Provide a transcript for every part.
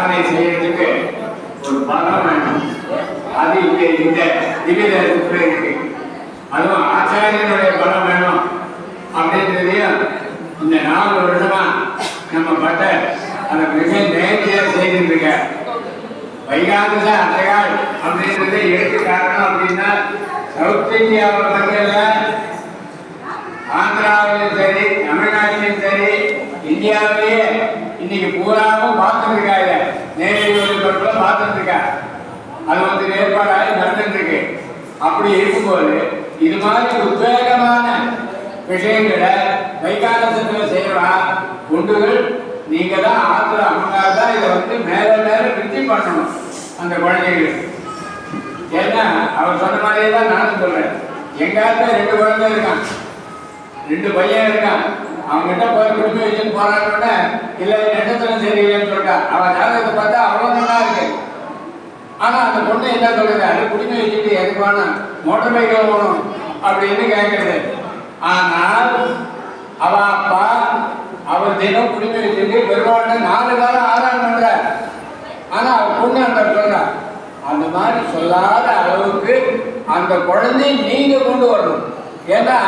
சாதனை செய்யறதுக்கு ஒரு பலம் வேணும். அது இங்க இந்த திவ்யதேசத்துல இருக்கு. அதுவும் ஆச்சாரியனுடைய பலம் வேணும் அப்படின்றதையும் இந்த 4 வருஷமா நம்ம பட்ட அதை மிக நேர்த்தியாக செய்திருக்க. வைகாந்தச அசையாள் அப்படின்றத எடுத்து காரணம் அப்படின்னா சவுத் இந்தியாவில் மட்டும் ஆந்திராவிலும் சரி தமிழ்நாட்டிலும் சரி இந்தியாவிலேயே இன்னைக்கு பூராவும் பார்த்துட்டு இருக்காங்க. நேரடி ஒளிபரப்புல பார்த்துட்டு இருக்கா. அது வந்து ஏற்பாடாகி நடந்துட்டு இருக்கு. அப்படி இருக்கும்போது இது மாதிரி உத்வேகமான விஷயங்களை வைகாந்தசத்துல செய்யறா குண்டுகள் நீங்க தான் ஆத்துல அம்மனாக தான் இதை வந்து மேல மேல விருத்தி பண்ணணும் அந்த குழந்தைகளுக்கு. ஏன்னா அவர் சொன்ன மாதிரியே தான் நானும் சொல்றேன். எங்க ஆத்துல 2 குழந்தை இருக்கான், 2 பையன் இருக்கான். அவங்ககிட்ட போய் குடும்பம் வச்சுன்னு போராட்டோட இல்லை நெட்டத்துல சரியில்லைன்னு சொல்லிட்டா. அவன் ஜாதகத்தை பார்த்தா அவ்வளோ நல்லா இருக்கு. ஆனா அந்த பொண்ணு என்ன சொல்றது, அது குடிமை வச்சுட்டு எதுக்கு வேணும் மோட்டர் பைக்கில் போகணும் அப்படின்னு கேட்கறது. ஆனால் அவ அப்பா அவர் தினம் குடிமை வச்சுட்டு பெருமாள் 4 காலம் ஆராதனை பண்ற. ஆனா அவர் பொண்ணு அந்த சொல்ற அந்த மாதிரி சொல்லாத அளவுக்கு அந்த குழந்தையை நீங்க கொண்டு வரணும். ஏன்னா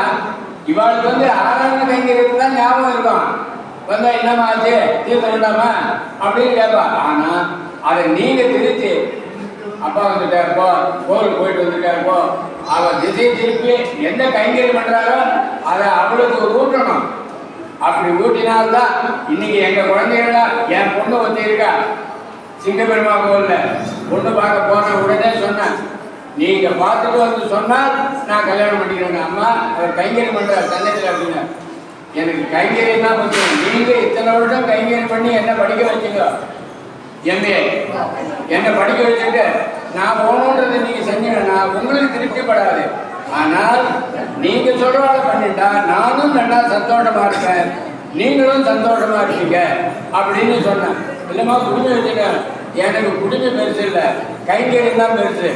இவாளுக்கு வந்து ஆராதனை கைங்கிறது தான் ஞாபகம் இருக்கும். வந்தா என்னமா ஆச்சு தீர்த்த வேண்டாமா அப்படின்னு கேட்பா. ஆனா அதை நீங்க திருத்தி அப்பா வந்துட்டாருப்போ கோவில் போயிட்டு வந்துட்டாருப்போ அவ திசை திருப்பி எந்த கைங்கரியம் பண்றாரோ அதை அவளுக்கு ஊட்டணும். அப்படி ஊட்டினால்தான் இன்னைக்கு எங்க குழந்தைகளா என் பொண்ணு வந்து இருக்கா சிங்கப்பெருமா கோவில்ல பொண்ணு பார்க்க போன உடனே சொன்னேன், நீங்க பார்த்துட்டு வந்து சொன்னால் நான் கல்யாணம் பண்ணிக்கிறேன். அம்மா அவர் கைங்கரியம் பண்றாரு சென்னையில் அப்படின்னு. எனக்கு கைங்கரியம் தான் பற்றி நீங்க இத்தனை வருஷம் கைங்கரியம் பண்ணி என்ன படிக்க வச்சுங்க. எம்ஏ என்னை படிக்க வச்சுட்டு நான் போகணுன்றதை நீங்க செஞ்சீங்க, நான் உங்களுக்கு திருப்திப்படாது. ஆனால் நீங்க சொல்றவாள பண்ணிட்டா நானும் நல்லா சந்தோஷமா இருப்பேன், நீங்களும் சந்தோஷமா இருப்பீங்க அப்படின்னு சொன்னேன். இல்லைம்மா குடிமை வச்சுட்டேன், எனக்கு குடிமை பெருசு இல்லை கைங்கரியம் தான் பெருசு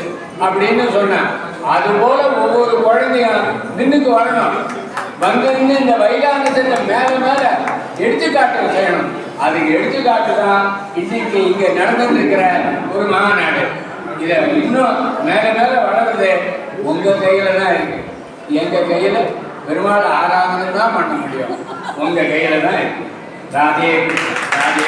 அப்படின்னு சொன்னேன். அதுபோல ஒவ்வொரு குழந்தையும் நின்றுக்கு வரணும். வந்து இந்த வைகாந்தசத்தை மேல மேல எடுத்துக்காட்டு செய்யணும். அதுக்கு எடுத்துக்காட்டு தான் இன்னைக்கு இங்க நடந்துட்டு இருக்கிற ஒரு மாநாடு. இதை இன்னும் மேல மேல வளர்றது உங்க கையில தான் இருக்கு. எங்க கையில பெருமாள் ஆராதனை தான் பண்ண முடியும், உங்க கையில தான் இருக்கு. ராதே ராதே.